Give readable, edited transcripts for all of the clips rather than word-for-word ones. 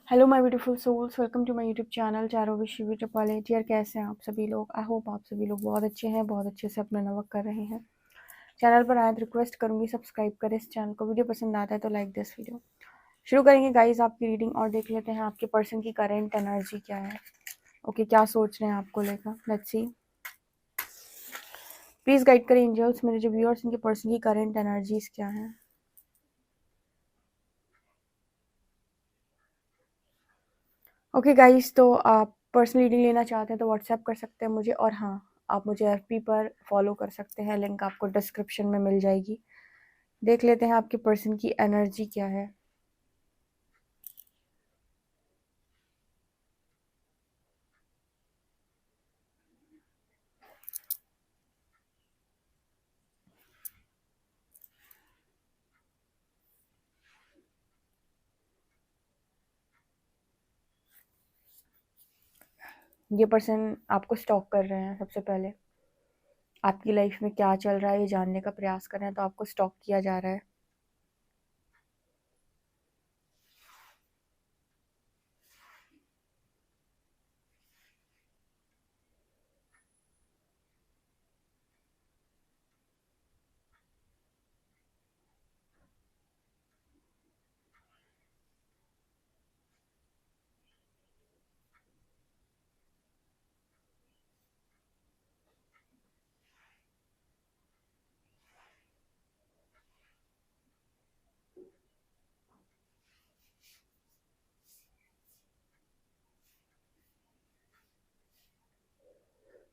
Hello my beautiful souls, welcome to my YouTube channel चारों wish beauty polity. यार कैसे हैं आप सभी लोग? आई होप आप सभी लोग बहुत अच्छे हैं, बहुत अच्छे से अपना वर्क कर रहे हैं। चैनल पर आए तो रिक्वेस्ट करूंगी सब्सक्राइब करें इस चैनल को। वीडियो पसंद आता है तो लाइक दिस वीडियो। शुरू करेंगे गाइज आपकी रीडिंग और देख लेते हैं आपके पर्सन की करेंट एनर्जी क्या है। ओके, क्या सोच रहे हैं आपको लेकर, लेट्स सी। प्लीज गाइड करें एंजल्स मेरे जो व्यूअर्स, इनके पर्सन की करेंट एनर्जीज क्या है। ओके गाइस, तो आप पर्सनल रीडिंग लेना चाहते हैं तो व्हाट्सएप कर सकते हैं मुझे, और हाँ, आप मुझे एफपी पर फॉलो कर सकते हैं, लिंक आपको डिस्क्रिप्शन में मिल जाएगी। देख लेते हैं आपके पर्सन की एनर्जी क्या है। ये पर्सन आपको स्टॉक कर रहे हैं। सबसे पहले आपकी लाइफ में क्या चल रहा है ये जानने का प्रयास कर रहे हैं, तो आपको स्टॉक किया जा रहा है।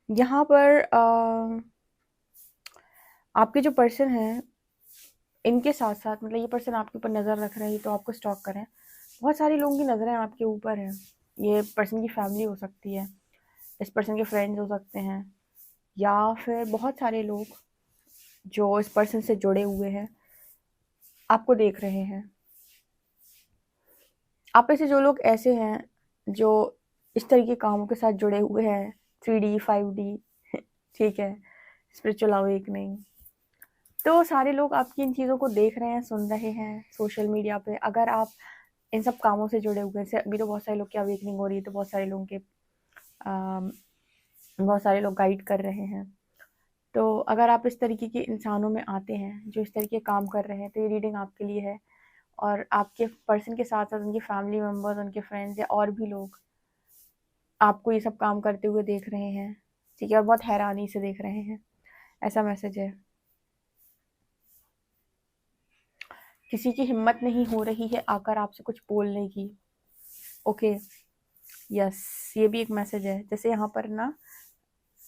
यहाँ पर आपके जो पर्सन हैं इनके साथ साथ, मतलब ये पर्सन आपके ऊपर नज़र रख रहे हैं तो आपको स्टॉक करें। बहुत सारी लोगों की नज़रें आपके ऊपर हैं। ये पर्सन की फैमिली हो सकती है, इस पर्सन के फ्रेंड्स हो सकते हैं, या फिर बहुत सारे लोग जो इस पर्सन से जुड़े हुए हैं आपको देख रहे हैं। आप में से जो लोग ऐसे हैं जो इस तरह के कामों के साथ जुड़े हुए हैं, 3D 5D ठीक है, स्पिरिचुअल अवेकनिंग, तो सारे लोग आपकी इन चीज़ों को देख रहे हैं, सुन रहे हैं सोशल मीडिया पे। अगर आप इन सब कामों से जुड़े हुए हैं, अभी तो बहुत सारे लोग की अवेकनिंग हो रही है, तो बहुत सारे लोगों के बहुत सारे लोग गाइड कर रहे हैं। तो अगर आप इस तरीके के इंसानों में आते हैं जो इस तरीके काम कर रहे हैं, तो ये रीडिंग आपके लिए है। और आपके पर्सन के साथ साथ उनके फैमिली मेम्बर्स, उनके फ्रेंड्स या और भी लोग आपको ये सब काम करते हुए देख रहे हैं, ठीक है, और बहुत हैरानी से देख रहे हैं। ऐसा मैसेज है। किसी की हिम्मत नहीं हो रही है आकर आपसे कुछ बोलने की। ओके, यस, ये भी एक मैसेज है। जैसे यहाँ पर ना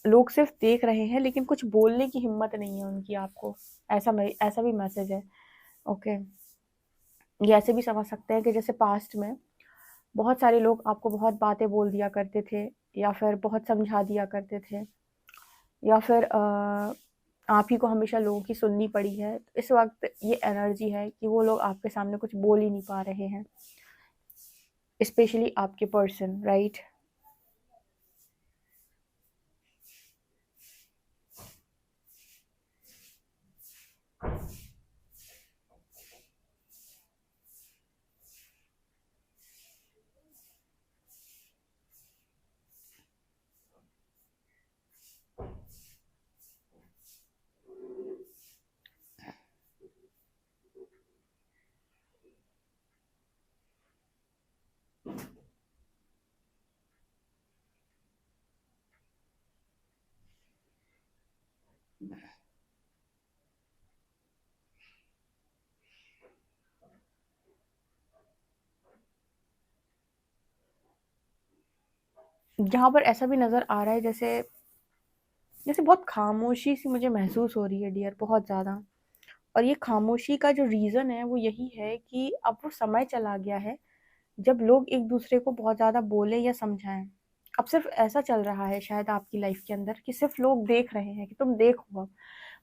लोग सिर्फ देख रहे हैं लेकिन कुछ बोलने की हिम्मत नहीं है उनकी आपको। ऐसा भी मैसेज है। ओके, ये ऐसे भी समझ सकते हैं कि जैसे पास्ट में बहुत सारे लोग आपको बहुत बातें बोल दिया करते थे, या फिर बहुत समझा दिया करते थे, या फिर आप ही को हमेशा लोगों की सुननी पड़ी है। तो इस वक्त ये एनर्जी है कि वो लोग आपके सामने कुछ बोल ही नहीं पा रहे हैं, स्पेशली आपके पर्सन, राइट। यहाँ पर ऐसा भी नज़र आ रहा है जैसे जैसे बहुत खामोशी सी मुझे महसूस हो रही है डियर, बहुत ज़्यादा। और ये खामोशी का जो रीज़न है वो यही है कि अब वो समय चला गया है जब लोग एक दूसरे को बहुत ज़्यादा बोले या समझाएं। अब सिर्फ ऐसा चल रहा है शायद आपकी लाइफ के अंदर कि सिर्फ लोग देख रहे हैं कि तुम देखो। अब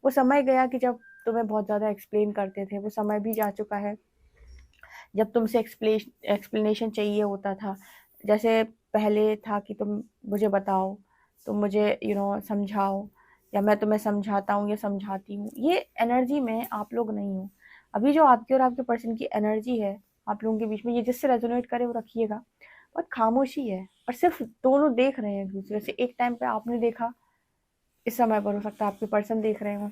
वो समय गया कि जब तुम्हें बहुत ज़्यादा एक्सप्लेन करते थे, वो समय भी जा चुका है जब तुमसे एक्सप्लेनेशन चाहिए होता था। जैसे पहले था कि तुम मुझे बताओ, तुम मुझे समझाओ, या मैं तुम्हें समझाता हूँ या समझाती हूँ। ये एनर्जी में आप लोग नहीं हो। अभी जो आपकी और आपके पर्सन की एनर्जी है आप लोगों के बीच में, ये जिससे रेजोनेट करे वो रखिएगा। और खामोशी है और सिर्फ दोनों देख रहे हैं एक दूसरे से। एक टाइम पे आपने देखा, इस समय पर हो सकता है आपके पर्सन देख रहे हो,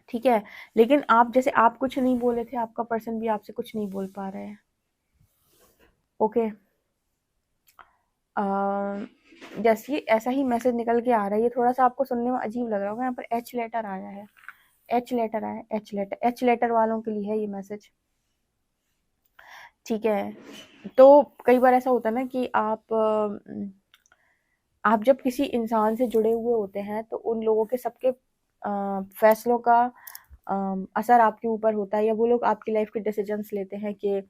ठीक है, लेकिन आप जैसे आप कुछ नहीं बोले थे, आपका पर्सन भी आपसे कुछ नहीं बोल पा रहे हैं। ओके, जैसे ऐसा ही मैसेज निकल के आ रहा है। ये थोड़ा सा आपको सुनने में अजीब लग रहा होगा, यहाँ पर एच लेटर आया है, एच लेटर आया, एच लेटर वालों के लिए है ये मैसेज, ठीक है। तो कई बार ऐसा होता है ना कि आप जब किसी इंसान से जुड़े हुए होते हैं तो उन लोगों के सबके फैसलों का असर आपके ऊपर होता है, या वो लोग आपकी लाइफ के डिसीजंस लेते हैं कि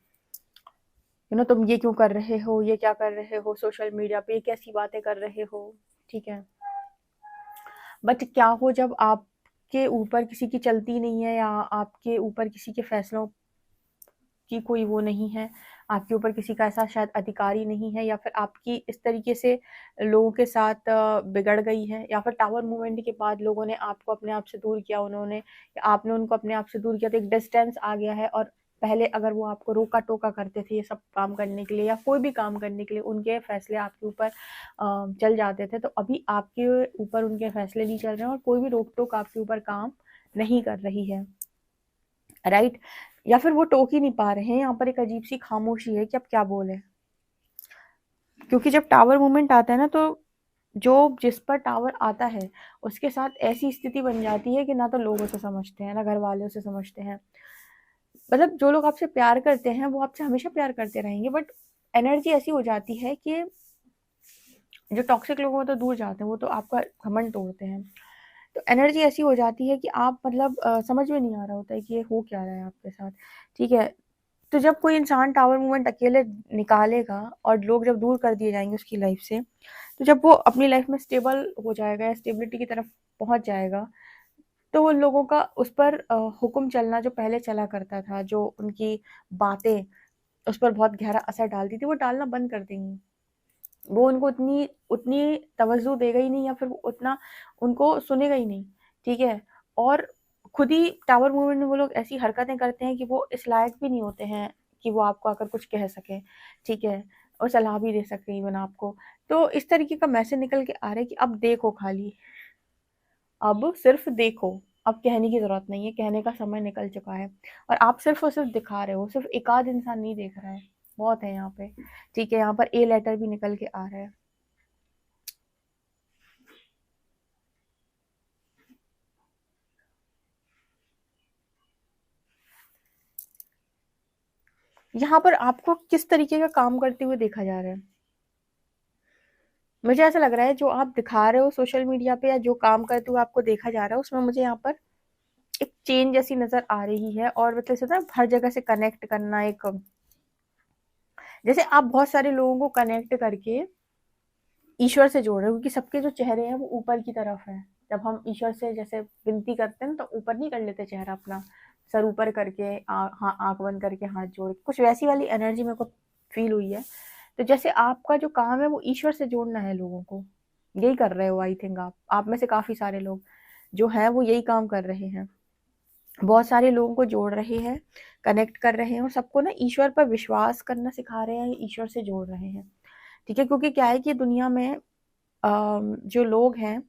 तुम ये क्यों कर रहे हो, ये क्या कर रहे हो सोशल मीडिया पे, ये कैसी बातें कर रहे हो, ठीक है। बट क्या हो जब आपके ऊपर किसी की चलती नहीं है, या आपके ऊपर किसी के फैसलों की कोई वो नहीं है, आपके ऊपर किसी का ऐसा शायद अधिकारी नहीं है, या फिर आपकी इस तरीके से लोगों के साथ बिगड़ गई है, या फिर टावर मूवमेंट के बाद लोगों ने आपको अपने आप से दूर किया, उन्होंने या आपने उनको अपने आप से दूर किया, तो एक डिस्टेंस आ गया है। और पहले अगर वो आपको रोका टोका करते थे ये सब काम करने के लिए या कोई भी काम करने के लिए, उनके फैसले आपके ऊपर चल जाते थे, तो अभी आपके ऊपर उनके फैसले नहीं चल रहे हैं और कोई भी रोक टोक आपके ऊपर काम नहीं कर रही है, राइट। या फिर वो टोक ही नहीं पा रहे हैं, यहाँ पर एक अजीब सी खामोशी है कि अब क्या बोले। क्योंकि जब टावर मूवमेंट आता है ना, तो जो जिस पर टावर आता है उसके साथ ऐसी स्थिति बन जाती है कि ना तो लोग उसे समझते हैं, ना घर वाले उसे समझते हैं। मतलब जो लोग आपसे प्यार करते हैं वो आपसे हमेशा प्यार करते रहेंगे, बट एनर्जी ऐसी हो जाती है कि जो टॉक्सिक लोग हैं तो दूर जाते हैं, वो तो आपका घमंड तोड़ते हैं। तो एनर्जी ऐसी हो जाती है कि आप मतलब समझ में नहीं आ रहा होता है कि ये हो क्या रहा है आपके साथ, ठीक है। तो जब कोई इंसान टावर मूवमेंट अकेले निकालेगा और लोग जब दूर कर दिए जाएंगे उसकी लाइफ से, तो जब वो अपनी लाइफ में स्टेबल हो जाएगा या स्टेबिलिटी की तरफ पहुंच जाएगा, तो उन लोगों का उस पर हुक्म चलना जो पहले चला करता था, जो उनकी बातें उस पर बहुत गहरा असर डालती थी, वो डालना बंद कर देंगी। वो उनको उतनी उतनी तवज्जो देगा ही नहीं, या फिर उतना उनको सुनेगा ही नहीं, ठीक है। और खुद ही टावर मूवमेंट में वो लोग ऐसी हरकतें करते हैं कि वो इस लायक भी नहीं होते हैं कि वो आपको आकर कुछ कह सके, ठीक है, और सलाह भी दे सके इवन आपको। तो इस तरीके का मैसेज निकल के आ रहा है कि अब देखो, खाली अब सिर्फ देखो, अब कहने की जरूरत नहीं है, कहने का समय निकल चुका है। और आप सिर्फ और सिर्फ दिखा रहे हो, सिर्फ एक आध इंसान नहीं देख रहा है, बहुत है यहाँ पे, ठीक है। यहाँ पर ए लेटर भी निकल के आ रहा है। यहाँ पर आपको किस तरीके का काम करते हुए देखा जा रहा है, मुझे ऐसा लग रहा है जो आप दिखा रहे हो सोशल मीडिया पे या जो काम करते हुए आपको देखा जा रहा है, उसमें मुझे यहाँ पर एक चेन जैसी नजर आ रही है। और मतलब से ना हर जगह से कनेक्ट करना, एक जैसे आप बहुत सारे लोगों को कनेक्ट करके ईश्वर से जोड़ रहे हो, क्योंकि सबके जो चेहरे हैं वो ऊपर की तरफ है। जब हम ईश्वर से जैसे विनती करते हैं तो ऊपर नहीं कर लेते चेहरा अपना, सर ऊपर करके हाँ, आंख बंद करके हाथ जोड़ के, कुछ वैसी वाली एनर्जी मेरे को फील हुई है। तो जैसे आपका जो काम है वो ईश्वर से जोड़ना है लोगों को, यही कर रहे हो आई थिंक। आप में से काफी सारे लोग जो हैं वो यही काम कर रहे हैं, बहुत सारे लोगों को जोड़ रहे हैं, कनेक्ट कर रहे हैं, और सबको ना ईश्वर पर विश्वास करना सिखा रहे हैं, ईश्वर से जोड़ रहे हैं, ठीक है। क्योंकि क्या है कि दुनिया में जो लोग हैं,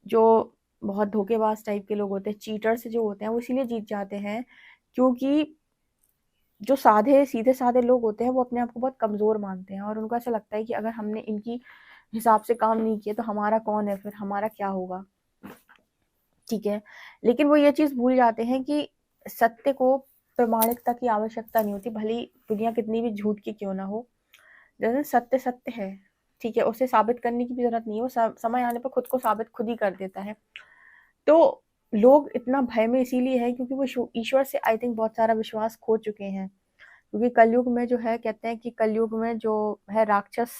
जो बहुत धोखेबाज टाइप के लोग होते हैं, चीटर्स जो होते हैं, वो इसीलिए जीत जाते हैं क्योंकि जो साधे सीधे साधे लोग होते हैं वो अपने आप को बहुत कमजोर मानते हैं, और उनको ऐसा लगता है कि अगर हमने इनकी हिसाब से काम नहीं किया तो हमारा कौन है, फिर हमारा क्या होगा, ठीक है। लेकिन वो ये चीज भूल जाते हैं कि सत्य को प्रमाणिकता की आवश्यकता नहीं होती, भले ही दुनिया कितनी भी झूठ की क्यों ना हो। जैसे सत्य सत्य है, ठीक है, उसे साबित करने की भी जरूरत नहीं है, वो समय आने पर खुद को साबित खुद ही कर देता है। तो लोग इतना भय में इसीलिए है क्योंकि वो ईश्वर से आई थिंक बहुत सारा विश्वास खो चुके हैं। क्योंकि कलयुग में जो है, कहते हैं कि कलयुग में जो है राक्षस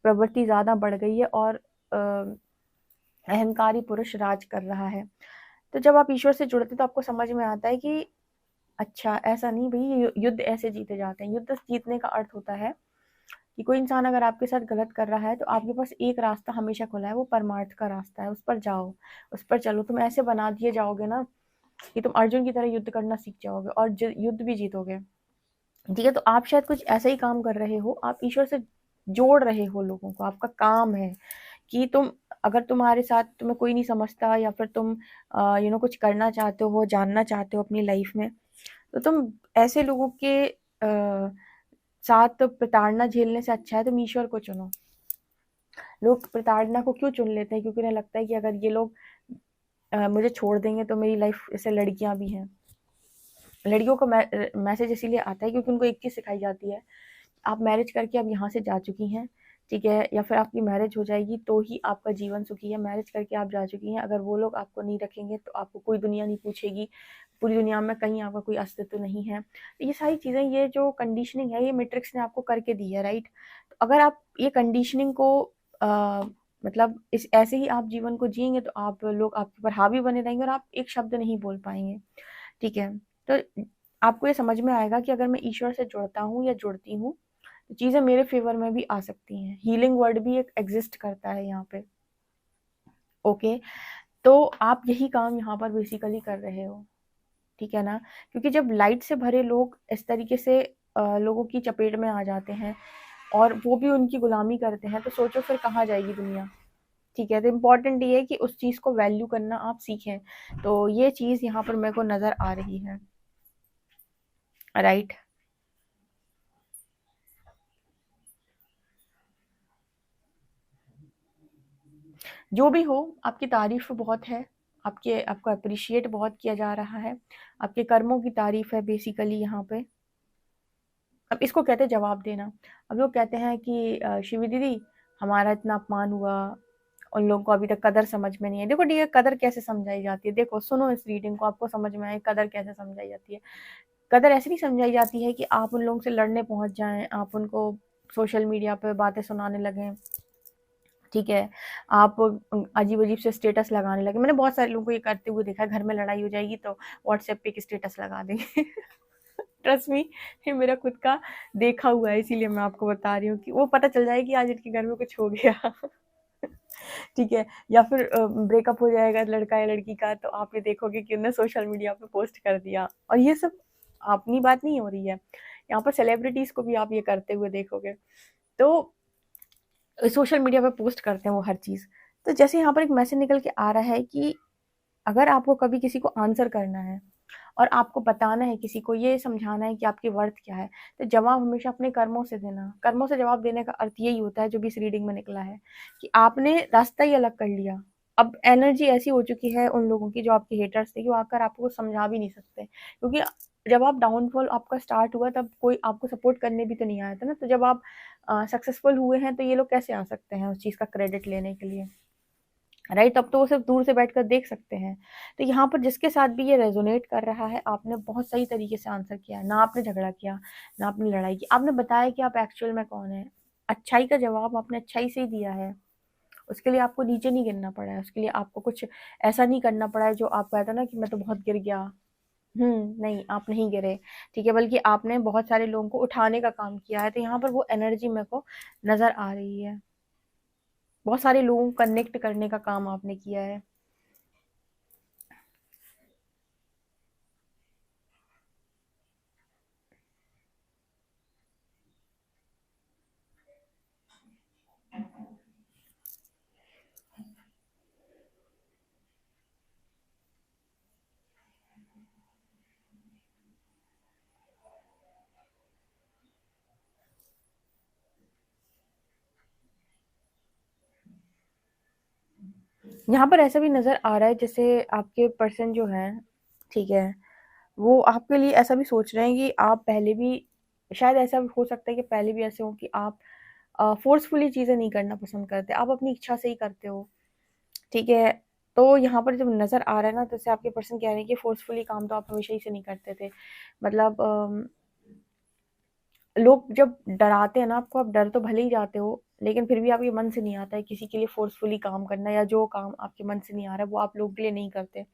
प्रवृत्ति ज्यादा बढ़ गई है, और अहंकारी पुरुष राज कर रहा है। तो जब आप ईश्वर से जुड़ते तो आपको समझ में आता है कि अच्छा ऐसा नहीं भाई, युद्ध ऐसे जीते जाते हैं। युद्ध जीतने का अर्थ होता है कि कोई इंसान अगर आपके साथ गलत कर रहा है तो आपके पास एक रास्ता हमेशा खुला है, वो परमार्थ का रास्ता है, उस पर जाओ, उस पर चलो। तुम ऐसे बना दिए जाओगे ना कि तुम अर्जुन की तरह युद्ध करना सीख जाओगे और युद्ध भी जीतोगे। ठीक है, तो आप शायद कुछ ऐसा ही काम कर रहे हो, आप ईश्वर से जोड़ रहे हो लोगों को, आपका काम है कि तुम, अगर तुम्हारे साथ तुम्हें कोई नहीं समझता या फिर तुम कुछ करना चाहते हो, जानना चाहते हो अपनी लाइफ में, तो तुम ऐसे लोगों के साथ प्रताड़ना झेलने से अच्छा है तुम ईश्वर को चुनो। लोग प्रताड़ना को क्यों चुन लेते हैं? क्योंकि उन्हें लगता है कि अगर ये लोग मुझे छोड़ देंगे तो मेरी लाइफ, जैसे लड़कियां भी हैं, लड़कियों का मैसेज इसीलिए आता है क्योंकि उनको एक चीज़ सिखाई जाती है, आप मैरिज करके अब यहाँ से जा चुकी हैं, ठीक है, या फिर आपकी मैरिज हो जाएगी तो ही आपका जीवन सुखी है। मैरिज करके आप जा चुकी हैं, अगर वो लोग आपको नहीं रखेंगे तो आपको कोई दुनिया नहीं पूछेगी, पूरी दुनिया में कहीं आपका कोई अस्तित्व नहीं है। तो ये सारी चीज़ें, ये जो कंडीशनिंग है, ये मैट्रिक्स ने आपको करके दी है, राइट? तो अगर आप ये कंडीशनिंग को आ, मतलब इस ऐसे ही आप जीवन को जिएंगे तो आप लोग आपके ऊपर हावी बने रहेंगे और आप एक शब्द नहीं बोल पाएंगे, ठीक है? तो आपको ये समझ में आएगा कि अगर मैं ईश्वर से जुड़ता हूँ या जुड़ती हूँ तो चीज़ें मेरे फेवर में भी आ सकती हैं। हीलिंग वर्ड भी एक एग्जिस्ट करता है यहाँ पे, ओके? तो आप यही काम यहाँ पर बेसिकली कर रहे हो, ठीक है ना? क्योंकि जब लाइट से भरे लोग इस तरीके से लोगों की चपेट में आ जाते हैं और वो भी उनकी गुलामी करते हैं, तो सोचो फिर कहाँ जाएगी दुनिया, ठीक है? तो इम्पोर्टेंट ये है कि उस चीज़ को वैल्यू करना आप सीखें। तो ये चीज़ यहाँ पर मेरे को नज़र आ रही है, राइट? जो भी हो, आपकी तारीफ बहुत है, आपके आपको अप्रिशिएट बहुत किया जा रहा है, आपके कर्मों की तारीफ है बेसिकली यहाँ पे। अब इसको कहते हैं जवाब देना। अब लोग कहते हैं कि शिवी दीदी, हमारा इतना अपमान हुआ, उन लोगों को अभी तक कदर समझ में नहीं है। देखो डियर, कदर कैसे समझाई जाती है, देखो सुनो इस रीडिंग को, आपको समझ में आए कदर कैसे समझाई जाती है। कदर ऐसे नहीं समझाई जाती है कि आप उन लोगों से लड़ने पहुंच जाएं, आप उनको सोशल मीडिया पे बातें सुनाने लगें, ठीक है, आप अजीब अजीब से स्टेटस लगाने लगे। मैंने बहुत सारे लोगों को ये करते हुए देखा है, घर में लड़ाई हो जाएगी तो व्हाट्सएप पे एक स्टेटस लगा देंगे। ट्रस्ट मी, ये मेरा खुद का देखा हुआ है, इसीलिए मैं आपको बता रही हूँ कि वो पता चल जाए कि आज इनके घर में कुछ हो गया। ठीक है, या फिर ब्रेकअप हो जाएगा लड़का या लड़की का, तो आप ये देखोगे कि उन्होंने सोशल मीडिया पे पोस्ट कर दिया। और ये सब अपनी बात नहीं हो रही है, यहाँ पर सेलिब्रिटीज को भी आप ये करते हुए देखोगे। तो सोशल मीडिया पे पोस्ट करते हैं वो हर चीज़। तो जैसे यहाँ पर एक मैसेज निकल के आ रहा है कि अगर आपको कभी किसी को आंसर करना है और आपको बताना है, किसी को ये समझाना है कि आपकी वर्थ क्या है, तो जवाब हमेशा अपने कर्मों से देना। कर्मों से जवाब देने का अर्थ यही होता है जो भी इस रीडिंग में निकला है, कि आपने रास्ता ही अलग कर लिया। अब एनर्जी ऐसी हो चुकी है उन लोगों की जो आपके हेटर्स थे कि वो आकर आपको कुछ समझा भी नहीं सकते, क्योंकि जब आप डाउनफॉल आपका स्टार्ट हुआ तब कोई आपको सपोर्ट करने भी तो नहीं आया था ना। तो जब आप सक्सेसफुल हुए हैं तो ये लोग कैसे आ सकते हैं उस चीज़ का क्रेडिट लेने के लिए, राइट? अब तो वो सिर्फ दूर से बैठकर देख सकते हैं। तो यहाँ पर जिसके साथ भी ये रेजोनेट कर रहा है, आपने बहुत सही तरीके से आंसर किया है। ना आपने झगड़ा किया, ना आपने लड़ाई की, आपने बताया कि आप एक्चुअल में कौन है। अच्छाई का जवाब आपने अच्छाई से ही दिया है, उसके लिए आपको नीचे नहीं गिरना पड़ा है, उसके लिए आपको कुछ ऐसा नहीं करना पड़ा है जो आप कहते ना कि मैं तो बहुत गिर गया। नहीं, आप नहीं गिरे, ठीक है, बल्कि आपने बहुत सारे लोगों को उठाने का काम किया है। तो यहाँ पर वो एनर्जी मेरे को नजर आ रही है, बहुत सारे लोगों को कनेक्ट करने का काम आपने किया है। यहाँ पर ऐसा भी नज़र आ रहा है जैसे आपके पर्सन जो हैं, ठीक है, वो आपके लिए ऐसा भी सोच रहे हैं कि आप पहले भी, शायद ऐसा भी हो सकता है कि पहले भी ऐसे हो कि आप फोर्सफुली चीज़ें नहीं करना पसंद करते, आप अपनी इच्छा से ही करते हो, ठीक है। तो यहाँ पर जब नज़र आ रहा है ना, तो जैसे आपके पर्सन कह रहे हैं कि फोर्सफुली काम तो आप हमेशा ही से नहीं करते थे। मतलब लोग जब डराते हैं ना आपको, आप डर तो भले ही जाते हो, लेकिन फिर भी आपके मन से नहीं आता है किसी के लिए फोर्सफुली काम करना, या जो काम आपके मन से नहीं आ रहा है वो आप लोग के लिए नहीं करते।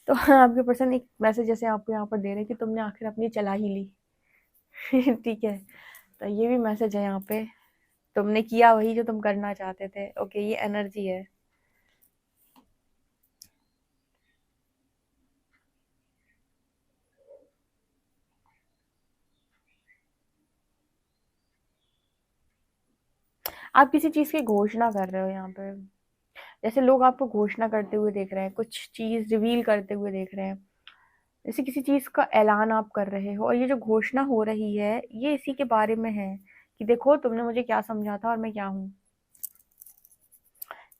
तो आपके पर्सन एक मैसेज जैसे आपको यहाँ पर दे रहे हैं कि तुमने आखिर अपनी चला ही ली। ठीक है, तो ये भी मैसेज है यहाँ पे, तुमने किया वही जो तुम करना चाहते थे। ओके, ये एनर्जी है। आप किसी चीज़ की घोषणा कर रहे हो यहाँ पे, जैसे लोग आपको घोषणा करते हुए देख रहे हैं, कुछ चीज़ रिवील करते हुए देख रहे हैं, जैसे किसी चीज़ का ऐलान आप कर रहे हो, और ये जो घोषणा हो रही है ये इसी के बारे में है कि देखो तुमने मुझे क्या समझा था और मैं क्या हूँ।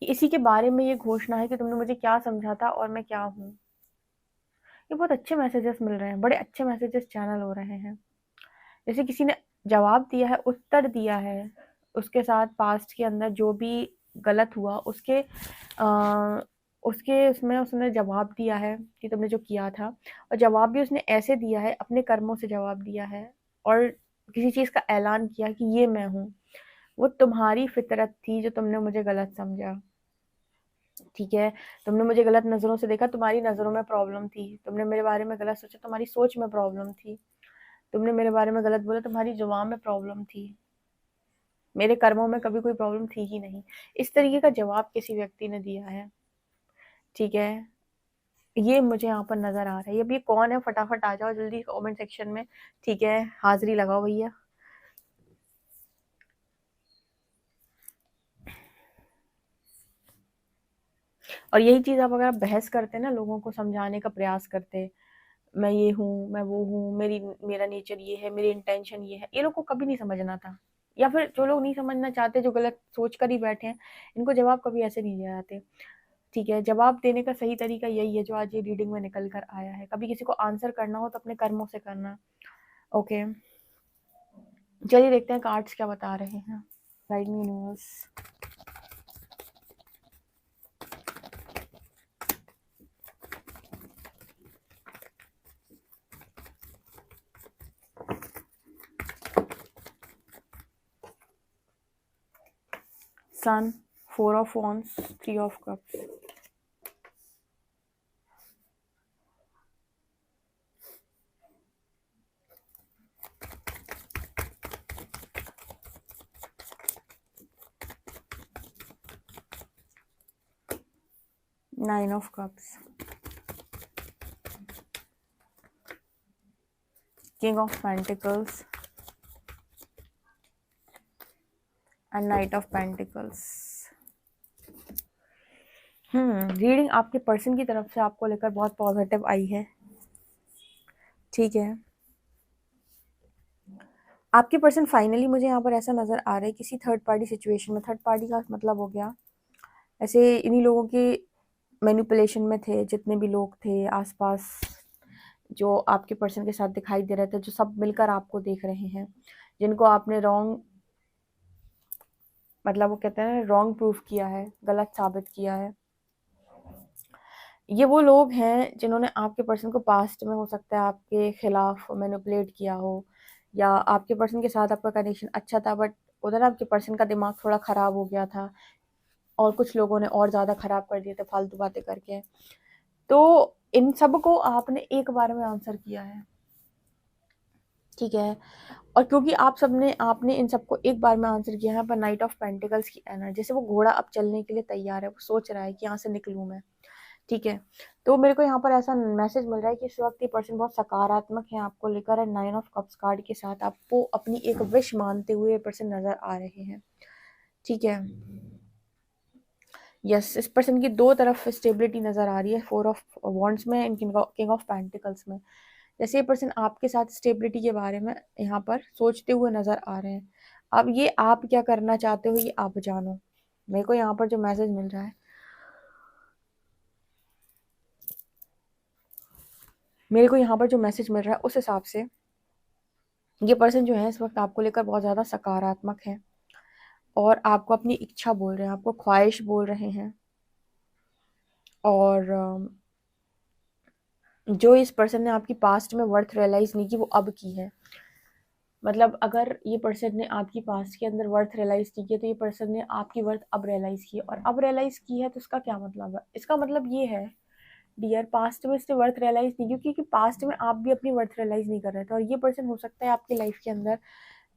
इसी के बारे में ये घोषणा है कि तुमने मुझे क्या समझा था और मैं क्या हूँ। ये बहुत अच्छे मैसेजेस मिल रहे हैं, बड़े अच्छे मैसेजेस चैनल हो रहे हैं। जैसे किसी ने जवाब दिया है, उत्तर दिया है, उसके साथ पास्ट के अंदर जो भी गलत हुआ उसके उसके उसमें उसने जवाब दिया है कि तुमने जो किया था, और जवाब भी उसने ऐसे दिया है, अपने कर्मों से जवाब दिया है, और किसी चीज़ का ऐलान किया कि ये मैं हूँ, वो तुम्हारी फितरत थी जो तुमने मुझे गलत समझा। ठीक है, तुमने मुझे गलत नज़रों से देखा, तुम्हारी नज़रों में प्रॉब्लम थी, तुमने मेरे बारे में गलत सोचा, तुम्हारी सोच में प्रॉब्लम थी, तुमने मेरे बारे में गलत बोला, तुम्हारी जुबान में प्रॉब्लम थी, मेरे कर्मों में कभी कोई प्रॉब्लम थी ही नहीं। इस तरीके का जवाब किसी व्यक्ति ने दिया है। ठीक है, ये मुझे यहाँ पर नजर आ रहा है। अब ये कौन है, फटाफट आ जाओ जल्दी कमेंट सेक्शन में। ठीक है, हाजिरी लगाओ भैया। और यही चीज आप अगर बहस करते ना, लोगों को समझाने का प्रयास करते, मैं ये हूँ, मैं वो हूँ, मेरा नेचर ये है, मेरी इंटेंशन ये है, ये लोग को कभी नहीं समझना था। या फिर जो लोग नहीं समझना चाहते, जो गलत सोच कर ही बैठे हैं, इनको जवाब कभी ऐसे नहीं दिए जाते। ठीक है, जवाब देने का सही तरीका यही है जो आज ये रीडिंग में निकल कर आया है। कभी किसी को आंसर करना हो तो अपने कर्मों से करना। ओके, चलिए देखते हैं कार्ड्स क्या बता रहे हैं। Guide me universe. Sun, 4 of wands, 3 of cups, nine of cups, king of pentacles and knight of pentacles. Reading आपके पर्सन की तरफ से आपको लेकर बहुत पॉजिटिव आई है। ठीक है, आपके पर्सन फाइनली मुझे यहाँ पर ऐसा नज़र आ रहा है किसी थर्ड पार्टी सिचुएशन में। थर्ड पार्टी का मतलब हो गया ऐसे इन्हीं लोगों के मैनिपुलेशन में थे, जितने भी लोग थे आसपास जो आपके पर्सन के साथ दिखाई दे रहे थे, जो सब मिलकर आपको देख रहे हैं, जिनको आपने रॉन्ग, मतलब वो कहते हैं रॉन्ग प्रूफ किया है, गलत साबित किया है। ये वो लोग हैं जिन्होंने आपके पर्सन को पास्ट में हो सकता है आपके खिलाफ मैनिपुलेट किया हो, या आपके पर्सन के साथ आपका कनेक्शन अच्छा था, बट उधर आपके पर्सन का दिमाग थोड़ा ख़राब हो गया था, और कुछ लोगों ने और ज़्यादा ख़राब कर दिए थे फालतू बातें करके। तो इन सब को आपने एक बार में आंसर किया है। ठीक है, और क्योंकि आपने इन सबको एक बार में आंसर किया है, पर नाइट ऑफ पेंटिकल्स की एनर्जी, जैसे वो घोड़ा अब चलने के लिए तैयार है, वो सोच रहा है कि यहाँ से निकलूँ मैं। ठीक है, तो मेरे को यहाँ पर ऐसा मैसेज मिल रहा है कि इस वक्त ये पर्सन बहुत सकारात्मक है आपको लेकर, है। 9 ऑफ कप्स कार्ड के साथ आपको अपनी एक विश मानते हुए ये पर्सन नजर आ रहे हैं। ठीक है, यस, इस पर्सन की दो तरफ स्टेबिलिटी नजर आ रही है, 4 ऑफ वॉन्ड्स में एंड किंग ऑफ पेंटिकल्स में। जैसे ये पर्सन आपके साथ स्टेबिलिटी के बारे में यहाँ पर सोचते हुए नजर आ रहे हैं। अब ये आप क्या करना चाहते हो ये आप जानो। मेरे को यहाँ पर जो मैसेज मिल रहा है, मेरे को यहाँ पर जो मैसेज मिल रहा है उस हिसाब से ये पर्सन जो है इस वक्त आपको लेकर बहुत ज़्यादा सकारात्मक है, और आपको अपनी इच्छा बोल रहे हैं, आपको ख्वाहिश बोल रहे हैं। और जो इस पर्सन ने आपकी पास्ट में वर्थ रियलाइज़ नहीं की, वो अब की है। मतलब अगर ये पर्सन ने आपकी पास्ट के अंदर वर्थ रियलाइज़ नहीं किया, तो ये पर्सन ने आपकी वर्थ अब रियलाइज़ की है, और अब रियलाइज़ की है तो इसका क्या मतलब है? इसका मतलब ये है डियर, पास्ट में इसने वर्थ रियलाइज़ नहीं की, क्योंकि पास्ट में आप भी अपनी वर्थ रियलाइज़ नहीं कर रहे थे, और ये पर्सन हो सकता है आपकी लाइफ के अंदर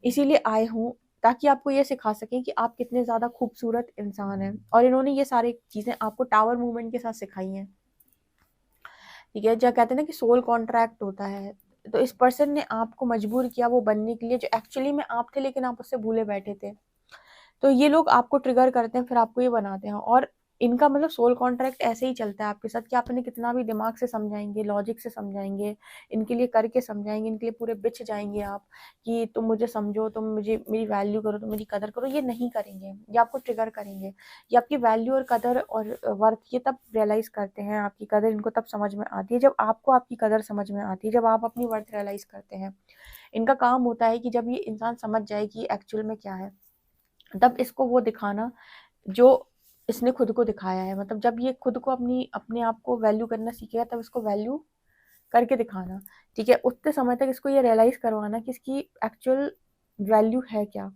इसीलिए आए हों ताकि आपको ये सिखा सकें कि आप कितने ज़्यादा खूबसूरत इंसान हैं, और इन्होंने ये सारी चीज़ें आपको टावर मूवमेंट के साथ सिखाई हैं। ठीक है, जो कहते हैं ना कि सोल कॉन्ट्रैक्ट होता है, तो इस पर्सन ने आपको मजबूर किया वो बनने के लिए जो एक्चुअली में आप थे, लेकिन आप उससे भूले बैठे थे। तो ये लोग आपको ट्रिगर करते हैं, फिर आपको ये बनाते हैं। और इनका मतलब सोल कॉन्ट्रैक्ट ऐसे ही चलता है आपके साथ कि आप इन्हें कितना भी दिमाग से समझाएंगे, लॉजिक से समझाएंगे, इनके लिए करके समझाएंगे, इनके लिए पूरे बिछ जाएंगे आप कि तुम मुझे समझो, तुम मुझे मेरी वैल्यू करो, तुम मेरी कदर करो, ये नहीं करेंगे। ये आपको ट्रिगर करेंगे। ये आपकी वैल्यू और कदर और वर्थ ये तब रियलाइज करते हैं, आपकी कदर इनको तब समझ में आती है जब आपको आपकी कदर समझ में आती है, जब आप अपनी वर्थ रियलाइज करते हैं। इनका काम होता है कि जब ये इंसान समझ जाए कि एक्चुअल में क्या है, तब इसको वो दिखाना जो इसने खुद को दिखाया है। मतलब जब ये खुद को अपने आप को वैल्यू करना सीखेगा, तब इसको वैल्यू करके दिखाना। ठीक है, उतने समय तक इसको ये रियलाइज करवाना कि इसकी एक्चुअल वैल्यू है क्या।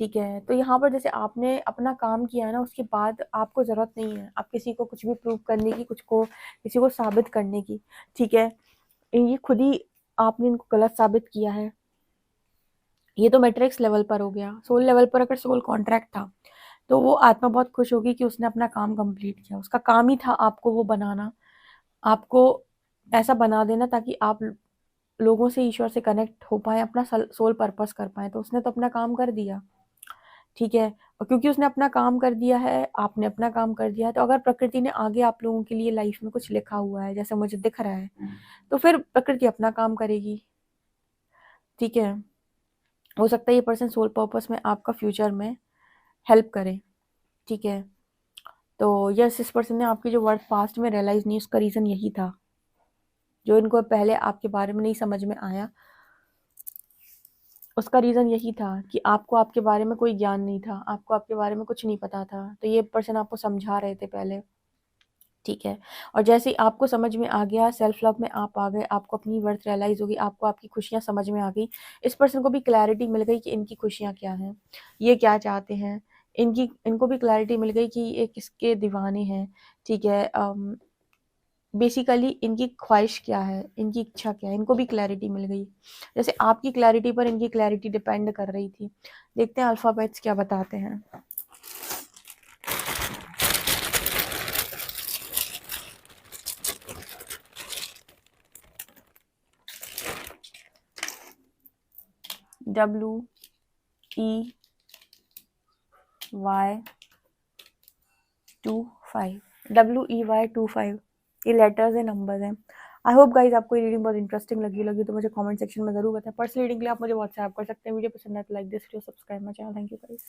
ठीक है, तो यहाँ पर जैसे आपने अपना काम किया है ना, उसके बाद आपको ज़रूरत नहीं है आप किसी को कुछ भी प्रूव करने की, किसी को साबित करने की। ठीक है, ये खुद ही आपने इनको गलत साबित किया है। ये तो मैट्रिक्स लेवल पर हो गया। सोल लेवल पर अगर सोल कॉन्ट्रैक्ट था तो वो आत्मा बहुत खुश होगी कि उसने अपना काम कंप्लीट किया। उसका काम ही था आपको वो बनाना, आपको ऐसा बना देना ताकि आप लोगों से, ईश्वर से कनेक्ट हो पाए, अपना सोल पर्पस कर पाए। तो उसने तो अपना काम कर दिया। ठीक है, और क्योंकि उसने अपना काम कर दिया है, आपने अपना काम कर दिया है, तो अगर प्रकृति ने आगे आप लोगों के लिए लाइफ में कुछ लिखा हुआ है, जैसे मुझे दिख रहा है, तो फिर प्रकृति अपना काम करेगी। ठीक है, हो सकता है ये पर्सन सोल पर्पस में आपका फ्यूचर में हेल्प करे। ठीक है, तो यस, इस पर्सन ने आपकी जो वर्थ पास्ट में रियलाइज नहीं, उसका रीज़न यही था। जो इनको पहले आपके बारे में नहीं समझ में आया, उसका रीज़न यही था कि आपको आपके बारे में कोई ज्ञान नहीं था, आपको आपके बारे में कुछ नहीं पता था। तो ये पर्सन आपको समझा रहे थे पहले। ठीक है, और जैसे ही आपको समझ में आ गया, सेल्फ लव में आप आ गए, आपको अपनी वर्थ रियलाइज होगी, आपको आपकी खुशियाँ समझ में आ गई, इस पर्सन को भी क्लैरिटी मिल गई कि इनकी खुशियाँ क्या हैं, ये क्या चाहते हैं। इनको भी क्लैरिटी मिल गई कि ये किसके दीवाने हैं। ठीक है, बेसिकली इनकी ख्वाहिश क्या है, इनकी इच्छा क्या है, इनको भी क्लैरिटी मिल गई। जैसे आपकी क्लैरिटी पर इनकी क्लैरिटी डिपेंड कर रही थी। देखते हैं अल्फ़ाबेट्स क्या बताते हैं। WEY25 WEY25 ये लेटर्स हैं, नंबर्स हैं। आई होप गाइज आपको ये रीडिंग बहुत इंटरेस्टिंग लगी तो मुझे कमेंट सेक्शन में जरूर बताएं। पर्सनल रीडिंग के लिए आप मुझे व्हाट्सएप कर सकते हैं। वीडियो पसंद आए तो like this video, subscribe my channel. Thank you guys.